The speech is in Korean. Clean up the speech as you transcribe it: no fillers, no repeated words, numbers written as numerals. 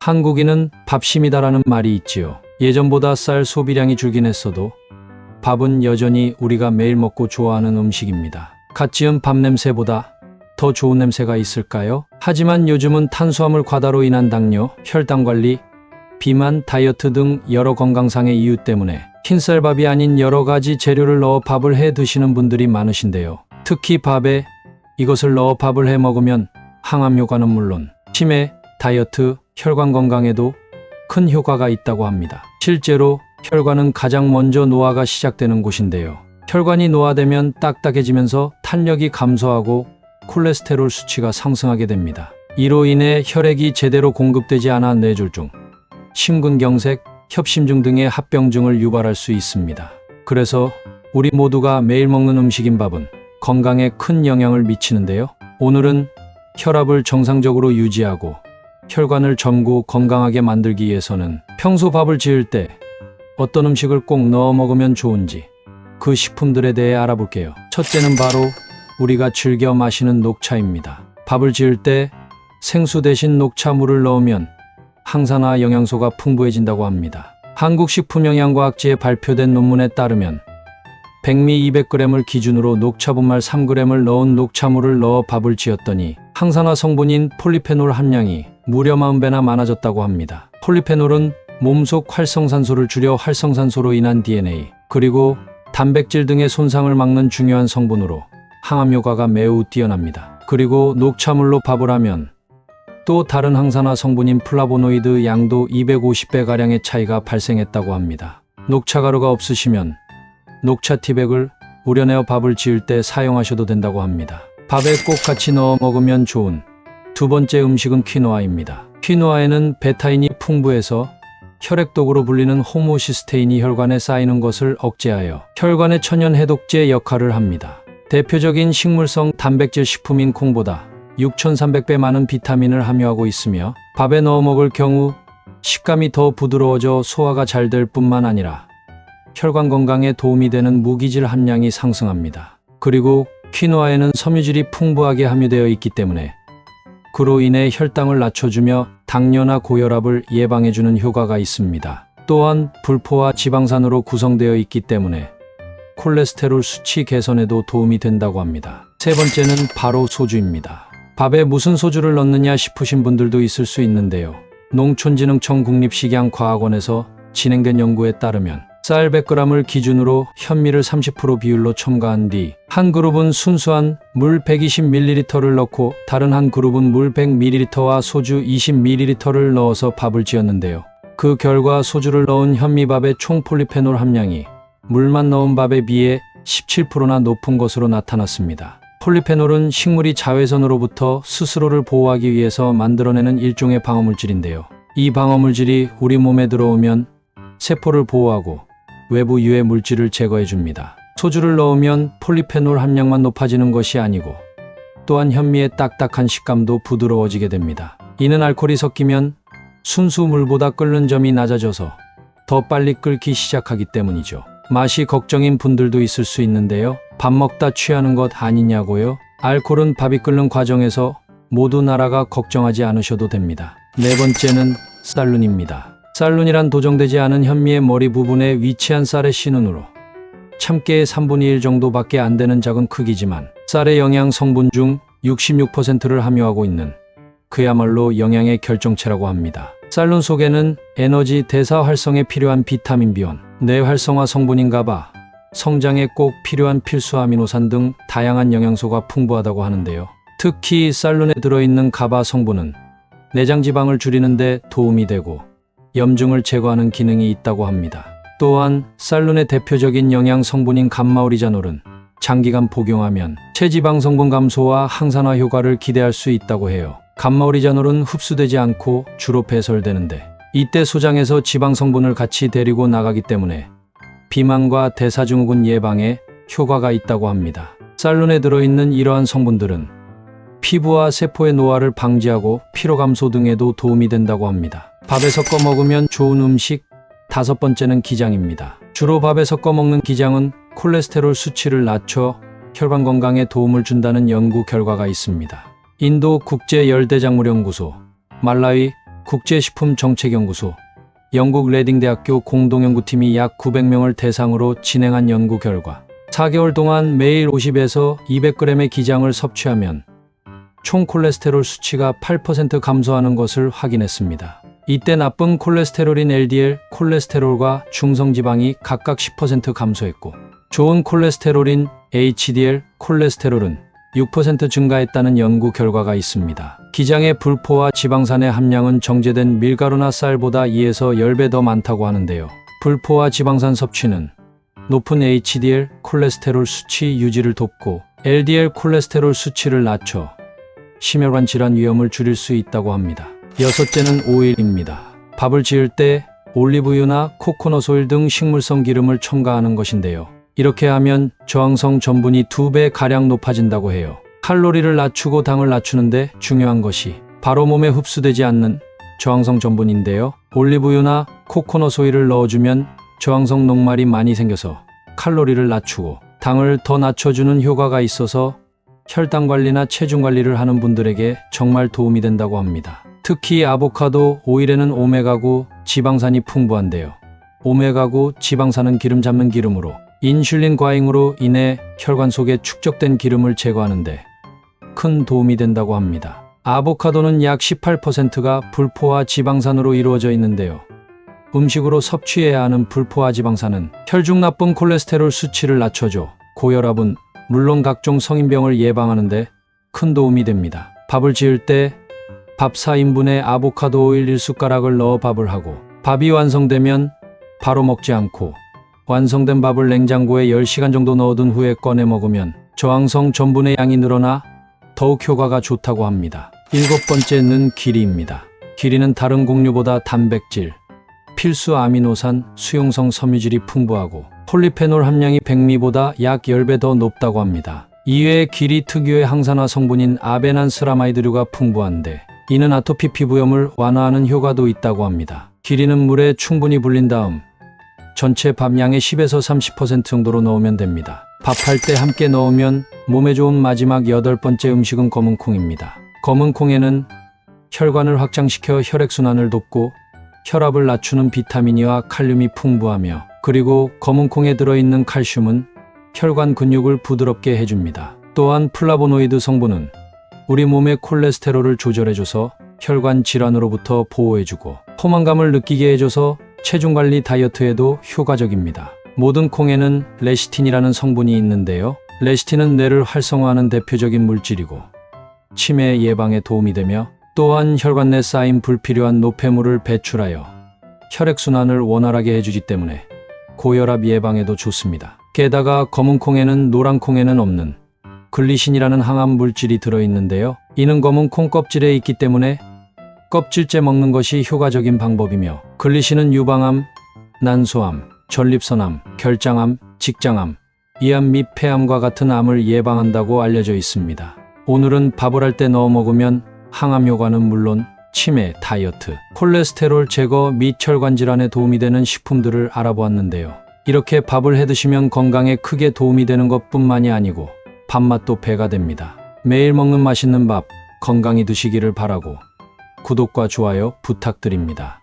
한국인은 밥심이다라는 말이 있지요. 예전보다 쌀 소비량이 줄긴 했어도 밥은 여전히 우리가 매일 먹고 좋아하는 음식입니다. 갓 지은 밥 냄새보다 더 좋은 냄새가 있을까요? 하지만 요즘은 탄수화물 과다로 인한 당뇨, 혈당 관리, 비만, 다이어트 등 여러 건강상의 이유 때문에 흰쌀밥이 아닌 여러 가지 재료를 넣어 밥을 해 드시는 분들이 많으신데요. 특히 밥에 이것을 넣어 밥을 해 먹으면 항암 효과는 물론 치매, 다이어트, 혈관 건강에도 큰 효과가 있다고 합니다. 실제로 혈관은 가장 먼저 노화가 시작되는 곳인데요. 혈관이 노화되면 딱딱해지면서 탄력이 감소하고 콜레스테롤 수치가 상승하게 됩니다. 이로 인해 혈액이 제대로 공급되지 않아 뇌졸중, 심근경색, 협심증 등의 합병증을 유발할 수 있습니다. 그래서 우리 모두가 매일 먹는 음식인 밥은 건강에 큰 영향을 미치는데요. 오늘은 혈압을 정상적으로 유지하고 혈관을 젊고 건강하게 만들기 위해서는 평소 밥을 지을 때 어떤 음식을 꼭 넣어 먹으면 좋은지 그 식품들에 대해 알아볼게요. 첫째는 바로 우리가 즐겨 마시는 녹차입니다. 밥을 지을 때 생수 대신 녹차물을 넣으면 항산화 영양소가 풍부해진다고 합니다. 한국식품영양과학지에 발표된 논문에 따르면 백미 200g을 기준으로 녹차 분말 3g을 넣은 녹차물을 넣어 밥을 지었더니 항산화 성분인 폴리페놀 함량이 무려 40배나 많아졌다고 합니다. 폴리페놀은 몸속 활성산소를 줄여 활성산소로 인한 DNA, 그리고 단백질 등의 손상을 막는 중요한 성분으로 항암 효과가 매우 뛰어납니다. 그리고 녹차물로 밥을 하면 또 다른 항산화 성분인 플라보노이드 양도 250배가량의 차이가 발생했다고 합니다. 녹차가루가 없으시면 녹차 티백을 우려내어 밥을 지을 때 사용하셔도 된다고 합니다. 밥에 꼭 같이 넣어 먹으면 좋은 두 번째 음식은 퀴노아입니다. 퀴노아에는 베타인이 풍부해서 혈액독으로 불리는 호모시스테인이 혈관에 쌓이는 것을 억제하여 혈관의 천연 해독제 역할을 합니다. 대표적인 식물성 단백질 식품인 콩보다 6,300배 많은 비타민을 함유하고 있으며 밥에 넣어 먹을 경우 식감이 더 부드러워져 소화가 잘 될 뿐만 아니라 혈관 건강에 도움이 되는 무기질 함량이 상승합니다. 그리고 퀴노아에는 섬유질이 풍부하게 함유되어 있기 때문에 그로 인해 혈당을 낮춰주며 당뇨나 고혈압을 예방해주는 효과가 있습니다. 또한 불포화 지방산으로 구성되어 있기 때문에 콜레스테롤 수치 개선에도 도움이 된다고 합니다. 세 번째는 바로 소주입니다. 밥에 무슨 소주를 넣느냐 싶으신 분들도 있을 수 있는데요. 농촌진흥청 국립식양과학원에서 진행된 연구에 따르면 쌀 100g을 기준으로 현미를 30% 비율로 첨가한 뒤 한 그룹은 순수한 물 120ml를 넣고 다른 한 그룹은 물 100ml와 소주 20ml를 넣어서 밥을 지었는데요. 그 결과 소주를 넣은 현미밥의 총 폴리페놀 함량이 물만 넣은 밥에 비해 17%나 높은 것으로 나타났습니다. 폴리페놀은 식물이 자외선으로부터 스스로를 보호하기 위해서 만들어내는 일종의 방어물질인데요. 이 방어물질이 우리 몸에 들어오면 세포를 보호하고 외부 유해 물질을 제거해 줍니다. 소주를 넣으면 폴리페놀 함량만 높아지는 것이 아니고 또한 현미의 딱딱한 식감도 부드러워지게 됩니다. 이는 알코올이 섞이면 순수 물보다 끓는 점이 낮아져서 더 빨리 끓기 시작하기 때문이죠. 맛이 걱정인 분들도 있을 수 있는데요. 밥 먹다 취하는 것 아니냐고요? 알코올은 밥이 끓는 과정에서 모두 날아가 걱정하지 않으셔도 됩니다. 네 번째는 쌀룬입니다. 쌀룬이란 도정되지 않은 현미의 머리 부분에 위치한 쌀의 씨눈으로 참깨의 3분의 1 정도밖에 안 되는 작은 크기지만 쌀의 영양 성분 중 66%를 함유하고 있는 그야말로 영양의 결정체라고 합니다. 쌀룬 속에는 에너지 대사 활성에 필요한 비타민 B1, 뇌 활성화 성분인 가바, 성장에 꼭 필요한 필수 아미노산 등 다양한 영양소가 풍부하다고 하는데요. 특히 쌀룬에 들어있는 가바 성분은 내장 지방을 줄이는 데 도움이 되고 염증을 제거하는 기능이 있다고 합니다. 또한 쌀룬의 대표적인 영양 성분인 감마오리자놀은 장기간 복용하면 체지방 성분 감소와 항산화 효과를 기대할 수 있다고 해요. 감마오리자놀은 흡수되지 않고 주로 배설되는데 이때 소장에서 지방 성분을 같이 데리고 나가기 때문에 비만과 대사증후군 예방에 효과가 있다고 합니다. 쌀룬에 들어있는 이러한 성분들은 피부와 세포의 노화를 방지하고 피로 감소 등에도 도움이 된다고 합니다. 밥에 섞어 먹으면 좋은 음식 다섯 번째는 기장입니다. 주로 밥에 섞어 먹는 기장은 콜레스테롤 수치를 낮춰 혈관 건강에 도움을 준다는 연구 결과가 있습니다. 인도 국제열대작물연구소, 말라위 국제식품정책연구소, 영국 레딩대학교 공동연구팀이 약 900명을 대상으로 진행한 연구 결과 4개월 동안 매일 50에서 200g의 기장을 섭취하면 총 콜레스테롤 수치가 8% 감소하는 것을 확인했습니다. 이때 나쁜 콜레스테롤인 LDL 콜레스테롤과 중성지방이 각각 10% 감소했고 좋은 콜레스테롤인 HDL 콜레스테롤은 6% 증가했다는 연구 결과가 있습니다. 기장의 불포화 지방산의 함량은 정제된 밀가루나 쌀보다 2에서 10배 더 많다고 하는데요. 불포화 지방산 섭취는 높은 HDL 콜레스테롤 수치 유지를 돕고 LDL 콜레스테롤 수치를 낮춰 심혈관 질환 위험을 줄일 수 있다고 합니다. 여섯째는 오일입니다. 밥을 지을 때 올리브유나 코코넛 오일 등 식물성 기름을 첨가하는 것인데요. 이렇게 하면 저항성 전분이 2배가량 높아진다고 해요. 칼로리를 낮추고 당을 낮추는데 중요한 것이 바로 몸에 흡수되지 않는 저항성 전분인데요. 올리브유나 코코넛 오일을 넣어주면 저항성 녹말이 많이 생겨서 칼로리를 낮추고 당을 더 낮춰주는 효과가 있어서 혈당 관리나 체중 관리를 하는 분들에게 정말 도움이 된다고 합니다. 특히 아보카도 오일에는 오메가9 지방산이 풍부한데요. 오메가9 지방산은 기름 잡는 기름으로 인슐린 과잉으로 인해 혈관 속에 축적된 기름을 제거하는데 큰 도움이 된다고 합니다. 아보카도는 약 18%가 불포화 지방산으로 이루어져 있는데요. 음식으로 섭취해야 하는 불포화 지방산은 혈중 나쁜 콜레스테롤 수치를 낮춰줘 고혈압은 물론 각종 성인병을 예방하는데 큰 도움이 됩니다. 밥을 지을 때 밥 4인분에 아보카도 오일 1숟가락을 넣어 밥을 하고 밥이 완성되면 바로 먹지 않고 완성된 밥을 냉장고에 10시간 정도 넣어둔 후에 꺼내 먹으면 저항성 전분의 양이 늘어나 더욱 효과가 좋다고 합니다. 일곱 번째는 기리입니다. 기리는 다른 곡류보다 단백질, 필수 아미노산, 수용성 섬유질이 풍부하고 폴리페놀 함량이 백미보다 약 10배 더 높다고 합니다. 이외에 기리 특유의 항산화 성분인 아베난스라마이드류가 풍부한데 이는 아토피 피부염을 완화하는 효과도 있다고 합니다. 기리는 물에 충분히 불린 다음 전체 밥량의 10에서 30% 정도로 넣으면 됩니다. 밥할 때 함께 넣으면 몸에 좋은 마지막 8번째 음식은 검은콩입니다. 검은콩에는 혈관을 확장시켜 혈액순환을 돕고 혈압을 낮추는 비타민이와 칼륨이 풍부하며 그리고 검은콩에 들어있는 칼슘은 혈관 근육을 부드럽게 해줍니다. 또한 플라보노이드 성분은 우리 몸의 콜레스테롤을 조절해줘서 혈관 질환으로부터 보호해주고 포만감을 느끼게 해줘서 체중관리 다이어트에도 효과적입니다. 모든 콩에는 레시틴이라는 성분이 있는데요. 레시틴은 뇌를 활성화하는 대표적인 물질이고 치매 예방에 도움이 되며 또한 혈관 내 쌓인 불필요한 노폐물을 배출하여 혈액순환을 원활하게 해주기 때문에 고혈압 예방에도 좋습니다. 게다가 검은콩에는 노란콩에는 없는 글리신이라는 항암 물질이 들어있는데요. 이는 검은 콩 껍질에 있기 때문에 껍질째 먹는 것이 효과적인 방법이며 글리신은 유방암, 난소암, 전립선암, 결장암, 직장암, 이암 및 폐암과 같은 암을 예방한다고 알려져 있습니다. 오늘은 밥을 할 때 넣어 먹으면 항암 효과는 물론 치매, 다이어트, 콜레스테롤 제거 및 혈관 질환에 도움이 되는 식품들을 알아보았는데요. 이렇게 밥을 해 드시면 건강에 크게 도움이 되는 것뿐만이 아니고 밥맛도 배가 됩니다. 매일 먹는 맛있는 밥 건강히 드시기를 바라고 구독과 좋아요 부탁드립니다.